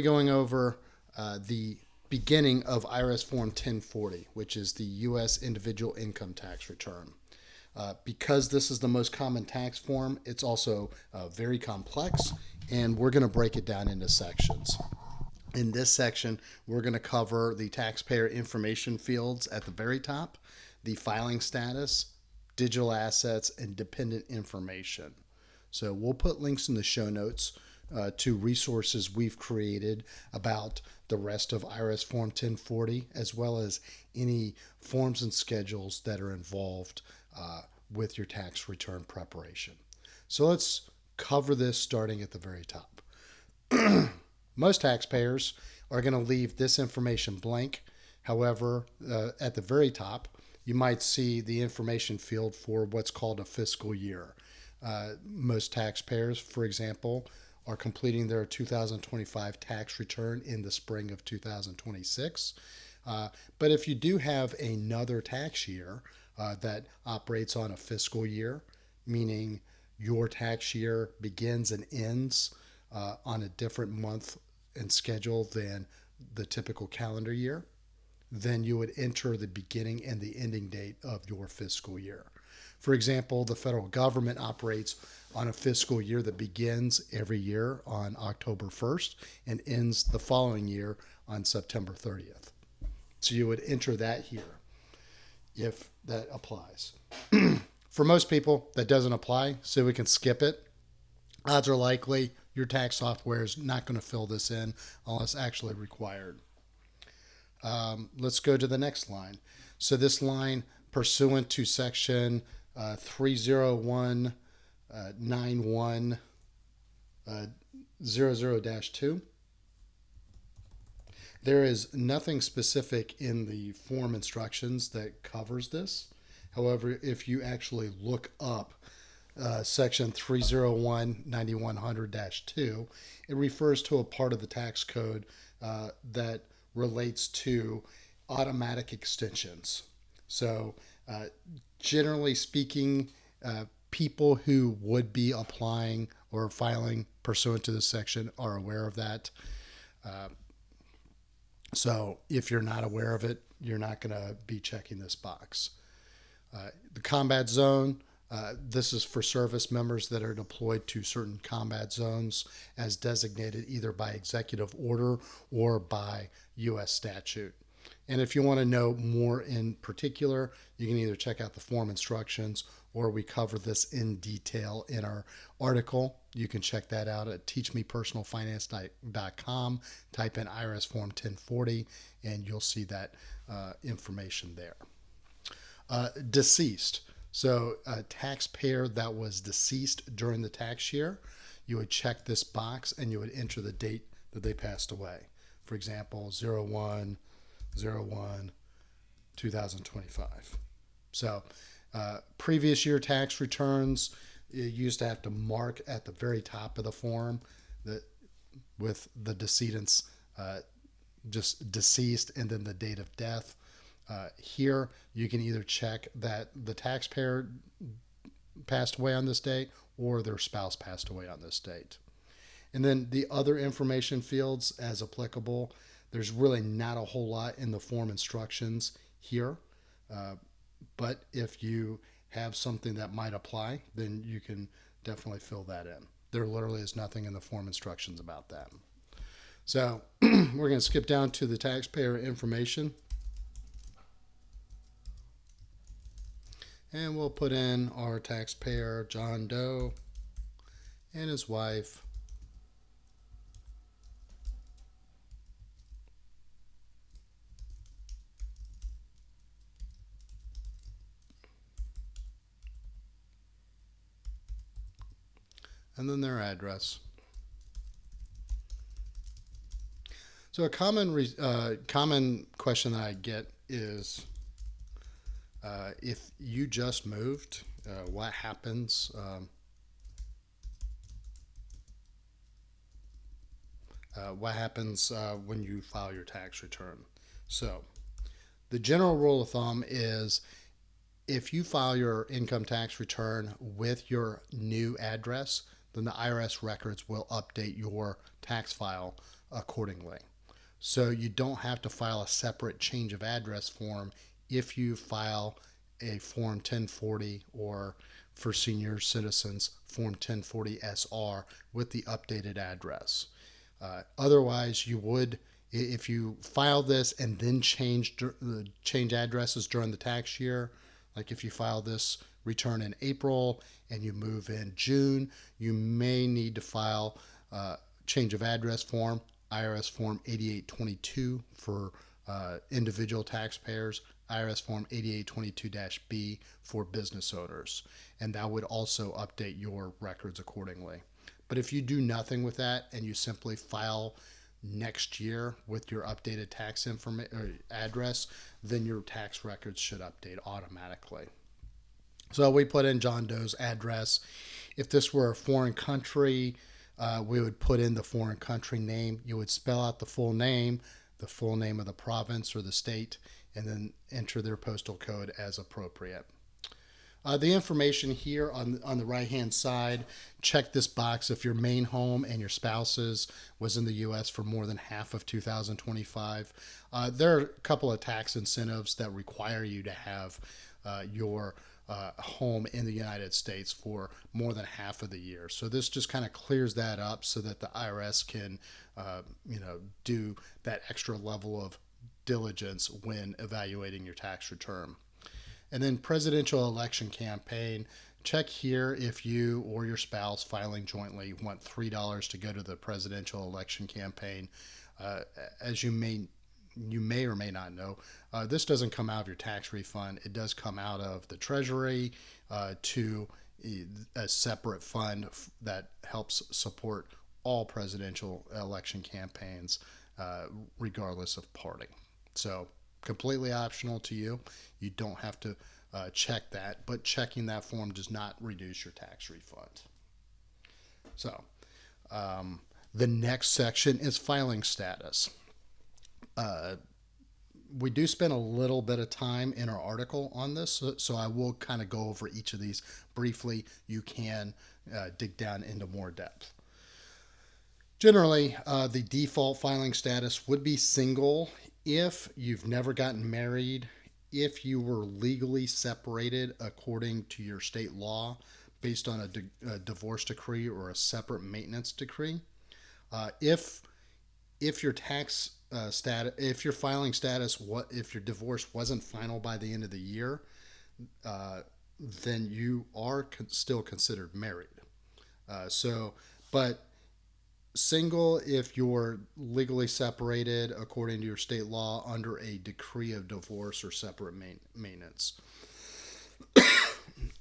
Going over the beginning of IRS Form 1040, which is the U.S. Individual Income Tax Return. Because this is the most common tax form, it's also very complex, and we're going to break it down into sections. In this section, we're going to cover the taxpayer information fields at the very top, the filing status, digital assets, and dependent information. So we'll put links in the show notes to resources we've created about the rest of IRS Form 1040, as well as any forms and schedules that are involved with your tax return preparation. So let's cover this starting at the very top. Most taxpayers are going to leave this information blank. However, at the very top, you might see the information field for what's called a fiscal year. Most taxpayers, for example, are completing their 2025 tax return in the spring of 2026. But if you do have another tax year that operates on a fiscal year, meaning your tax year begins and ends on a different month and schedule than the typical calendar year, then you would enter the beginning and the ending date of your fiscal year. For example, the federal government operates on a fiscal year that begins every year on October 1st and ends the following year on September 30th. So you would enter that here if that applies. For most people, that doesn't apply, so we can skip it. Odds are likely your tax software is not going to fill this in unless actually required. Let's go to the next line. So this line, pursuant to section 3019100-2, there is nothing specific in the form instructions that covers this. However, if you actually look up section 3019100-2, it refers to a part of the tax code that relates to automatic extensions. So generally speaking, people who would be applying or filing pursuant to this section are aware of that. So if you're not aware of it, you're not going to be checking this box. The combat zone, this is for service members that are deployed to certain combat zones as designated either by executive order or by U.S. statute. And if you want to know more in particular, you can either check out the form instructions or we cover this in detail in our article. You can check that out at teachmepersonalfinance.com. Type in IRS Form 1040 and you'll see that information there. Deceased. So a taxpayer that was deceased during the tax year, you would check this box and you would enter the date that they passed away. For example, 01/01/2025. So previous year tax returns, you used to have to mark at the very top of the form that with the decedent's just deceased and then the date of death. Here, you can either check that the taxpayer passed away on this date or their spouse passed away on this date. And then the other information fields as applicable, there's really not a whole lot in the form instructions here. But if you have something that might apply, then you can definitely fill that in. There literally is nothing in the form instructions about that. So we're going to skip down to the taxpayer information. And we'll put in our taxpayer, John Doe, and his wife. And then their address. So a common question that I get is, if you just moved, what happens? What happens when you file your tax return? So the general rule of thumb is if you file your income tax return with your new address, then the IRS records will update your tax file accordingly. So you don't have to file a separate change of address form if you file a Form 1040 or for senior citizens, Form 1040 SR with the updated address. Otherwise, you would, if you file this and then change addresses during the tax year, like if you file this return in April and you move in June, you may need to file change of address form, IRS Form 8822 for individual taxpayers, IRS Form 8822-B for business owners, and that would also update your records accordingly. But if you do nothing with that and you simply file next year with your updated tax information address, then your tax records should update automatically. So we put in John Doe's address. If this were a foreign country, we would put in the foreign country name. You would spell out the full name of the province or the state, and then enter their postal code as appropriate. The information here on the right-hand side, check this box if your main home and your spouse's was in the U.S. for more than half of 2025. There are a couple of tax incentives that require you to have your home in the United States for more than half of the year. So this just kind of clears that up so that the IRS can, do that extra level of diligence when evaluating your tax return. And then presidential election campaign, check here if you or your spouse filing jointly want $3 to go to the presidential election campaign. As you may or may not know, this doesn't come out of your tax refund. It does come out of the Treasury to a separate fund that helps support all presidential election campaigns, regardless of party. So completely optional to you. You don't have to check that, but checking that form does not reduce your tax refund. So the next section is filing status. We do spend a little bit of time in our article on this, so I will kind of go over each of these briefly. You can dig down into more depth. Generally, the default filing status would be single if you've never gotten married, if you were legally separated according to your state law based on a divorce decree or a separate maintenance decree. If your tax status, if your filing status, if your divorce wasn't final by the end of the year, then you are still considered married. But single if you're legally separated according to your state law under a decree of divorce or separate maintenance.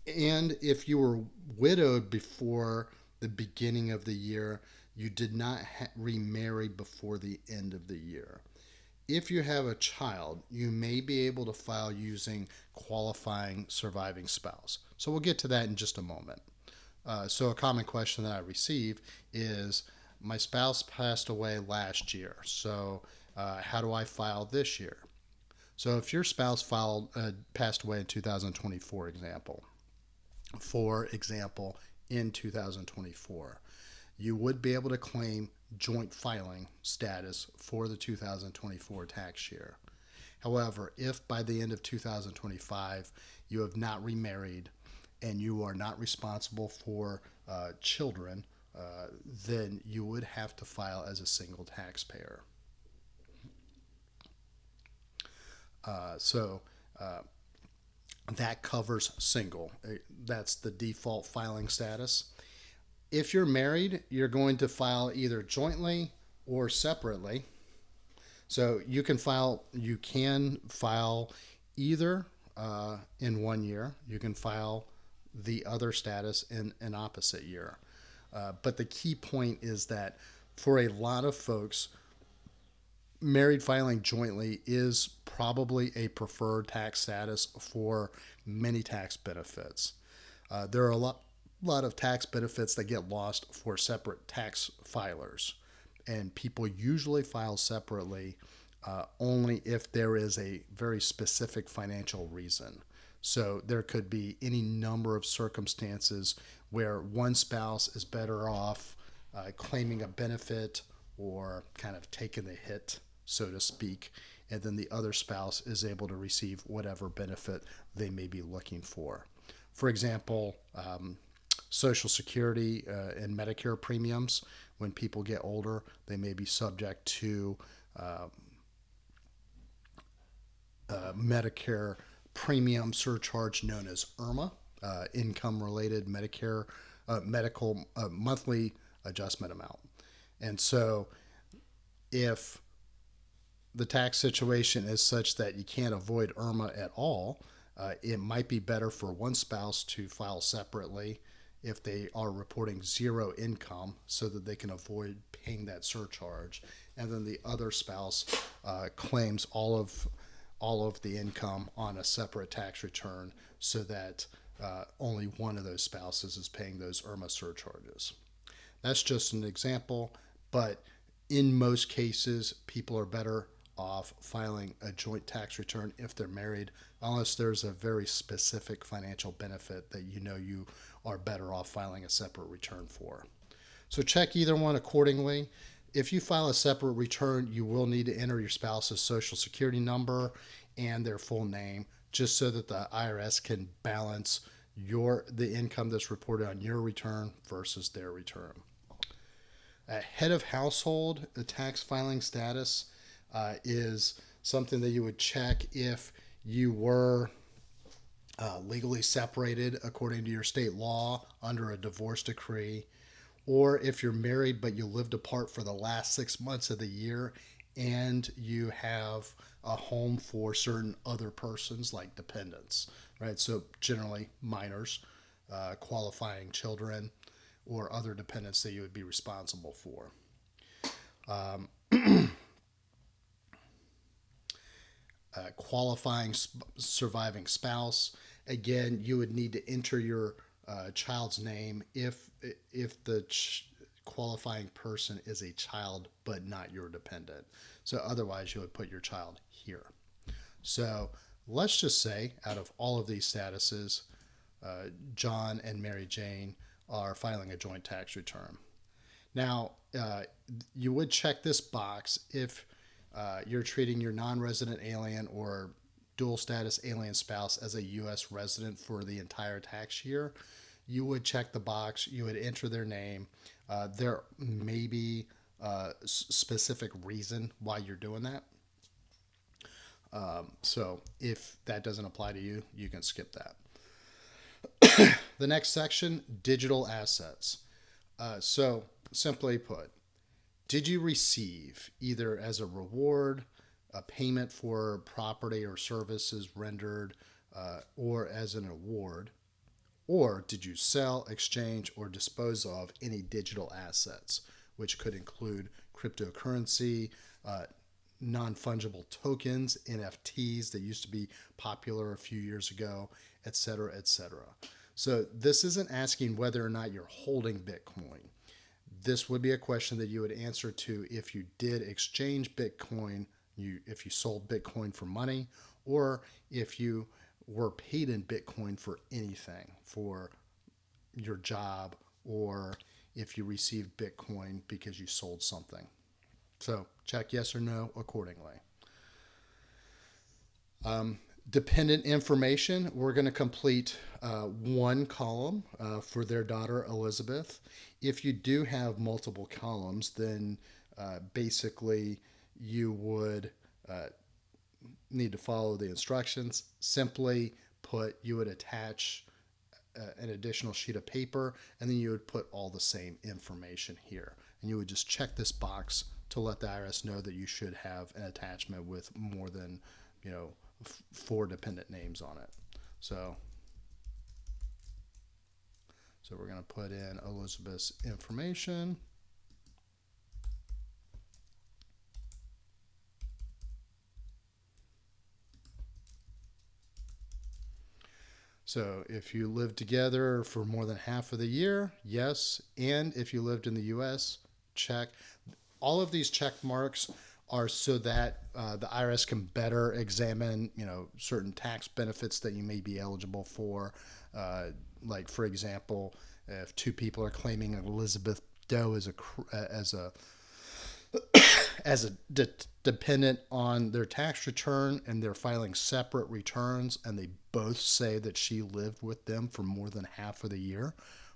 And if you were widowed before the beginning of the year, you did not remarry before the end of the year. If you have a child, you may be able to file using qualifying surviving spouse. So we'll get to that in just a moment. So a common question that I receive is, my spouse passed away last year, so how do I file this year? So if your spouse passed away in 2024, for example, in 2024, you would be able to claim joint filing status for the 2024 tax year. However, if by the end of 2025 you have not remarried and you are not responsible for children, then you would have to file as a single taxpayer. That covers single. That's the default filing status. If you're married, you're going to file either jointly or separately. So you can file either in 1 year. You can file the other status in an opposite year. But the key point is that for a lot of folks, married filing jointly is probably a preferred tax status for many tax benefits. There are a lot of tax benefits that get lost for separate tax filers, and people usually file separately only if there is a very specific financial reason. So there could be any number of circumstances where one spouse is better off claiming a benefit or kind of taken the hit, so to speak, and then the other spouse is able to receive whatever benefit they may be looking for. For example, Social Security and Medicare premiums, when people get older, they may be subject to Medicare premium surcharge known as IRMA, income related Medicare medical monthly adjustment amount. And so if the tax situation is such that you can't avoid IRMA at all, it might be better for one spouse to file separately if they are reporting zero income so that they can avoid paying that surcharge. And then the other spouse claims all of the income on a separate tax return so that only one of those spouses is paying those IRMA surcharges. That's just an example, but in most cases, people are better off filing a joint tax return if they're married, unless there's a very specific financial benefit that you know you are better off filing a separate return for. So check either one accordingly. If you file a separate return, you will need to enter your spouse's social security number and their full name, just so that the IRS can balance the income that's reported on your return versus their return. Head of household, the tax filing status is something that you would check if you were legally separated according to your state law under a divorce decree, or if you're married but you lived apart for the last 6 months of the year and you have a home for certain other persons like dependents, right? So generally minors, qualifying children, or other dependents that you would be responsible for. Qualifying surviving spouse. Again, you would need to enter your child's name if the qualifying person is a child but not your dependent. So otherwise, you would put your child here. So let's just say out of all of these statuses, John and Mary Jane are filing a joint tax return. Now, you would check this box if you're treating your non-resident alien or dual status alien spouse as a U.S. resident for the entire tax year. You would check the box, you would enter their name. There may be a specific reason why you're doing that. So if that doesn't apply to you, you can skip that. The next section, digital assets. So simply put, did you receive either as a reward, a payment for property or services rendered, or as an award, or did you sell, exchange, or dispose of any digital assets, which could include cryptocurrency, non-fungible tokens, NFTs that used to be popular a few years ago, etc., etc. So this isn't asking whether or not you're holding Bitcoin. This would be a question that you would answer to if you did exchange Bitcoin, if you sold Bitcoin for money, or if you were paid in Bitcoin for anything, for your job, or if you received Bitcoin because you sold something. So check yes or no accordingly. Dependent information, we're going to complete one column for their daughter Elizabeth. If you do have multiple columns, then basically you would need to follow the instructions. Simply put, you would attach an additional sheet of paper, and then you would put all the same information here. And you would just check this box to let the IRS know that you should have an attachment with more than, 4 dependent names on it. So we're going to put in Elizabeth's information. So if you lived together for more than half of the year, yes. And if you lived in the U.S., check. All of these check marks are so that the IRS can better examine, certain tax benefits that you may be eligible for. Like, for example, if 2 people are claiming Elizabeth Doe as a as a dependent on their tax return and they're filing separate returns and they both say that she lived with them for more than half of the year,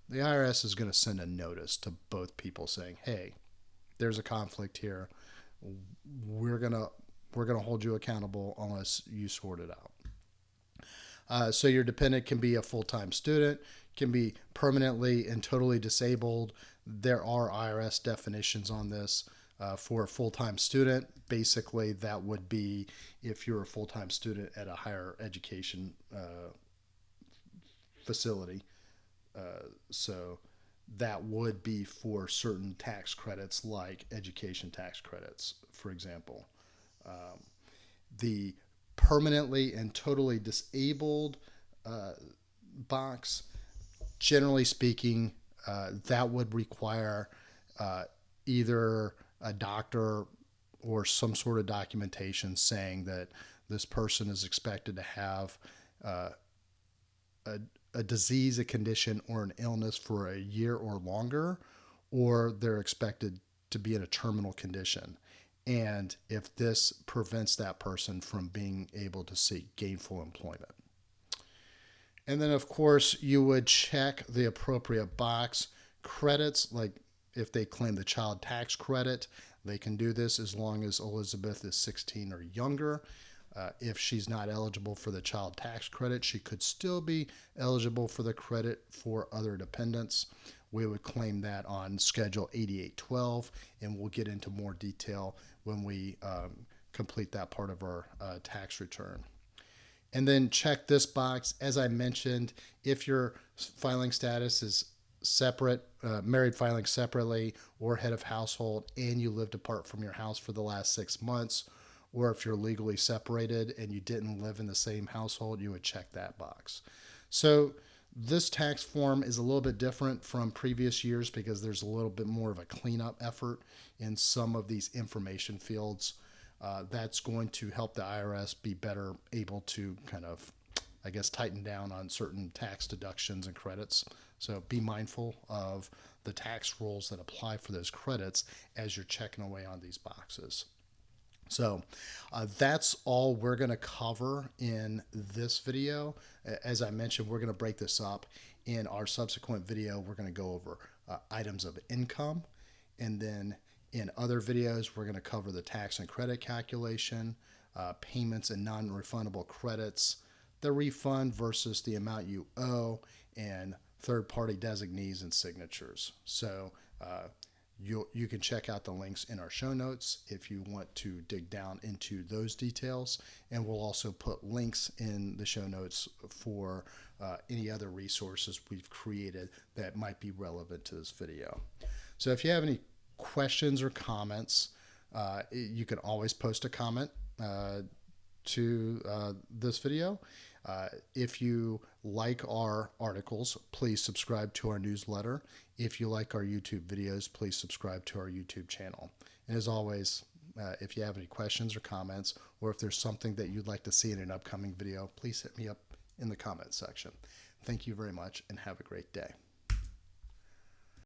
the IRS is going to send a notice to both people saying, "Hey, there's a conflict here. We're going to hold you accountable unless you sort it out." So your dependent can be a full-time student, can be permanently and totally disabled. There are IRS definitions on this. For a full-time student, basically that would be if you're a full-time student at a higher education facility. So that would be for certain tax credits like education tax credits, for example. The permanently and totally disabled box, generally speaking, that would require either a doctor or some sort of documentation saying that this person is expected to have a, a disease, a condition, or an illness for a year or longer, or they're expected to be in a terminal condition. And if this prevents that person from being able to seek gainful employment. And then, of course, you would check the appropriate box. Credits, like if they claim the child tax credit, they can do this as long as Elizabeth is 16 or younger. If she's not eligible for the child tax credit, she could still be eligible for the credit for other dependents. We would claim that on Schedule 8812, and we'll get into more detail when we complete that part of our tax return. And then check this box. As I mentioned, if your filing status is separate, married filing separately, or head of household, and you lived apart from your house for the last 6 months, or if you're legally separated and you didn't live in the same household, you would check that box. So this tax form is a little bit different from previous years because there's a little bit more of a cleanup effort in some of these information fields. That's going to help the IRS be better able to kind of, I guess, tighten down on certain tax deductions and credits. So be mindful of the tax rules that apply for those credits as you're checking away on these boxes. So that's all we're going to cover in this video. As I mentioned, we're going to break this up. In our subsequent video, we're going to go over items of income. And then in other videos, we're going to cover the tax and credit calculation, payments and non-refundable credits, the refund versus the amount you owe, and third-party designees and signatures. So you can check out the links in our show notes if you want to dig down into those details. And we'll also put links in the show notes for any other resources we've created that might be relevant to this video. So if you have any questions or comments, you can always post a comment to this video. If you like our articles, please subscribe to our newsletter. If you like our YouTube videos, please subscribe to our YouTube channel. And as always, if you have any questions or comments, or if there's something that you'd like to see in an upcoming video, please hit me up in the comment section. Thank you very much and have a great day.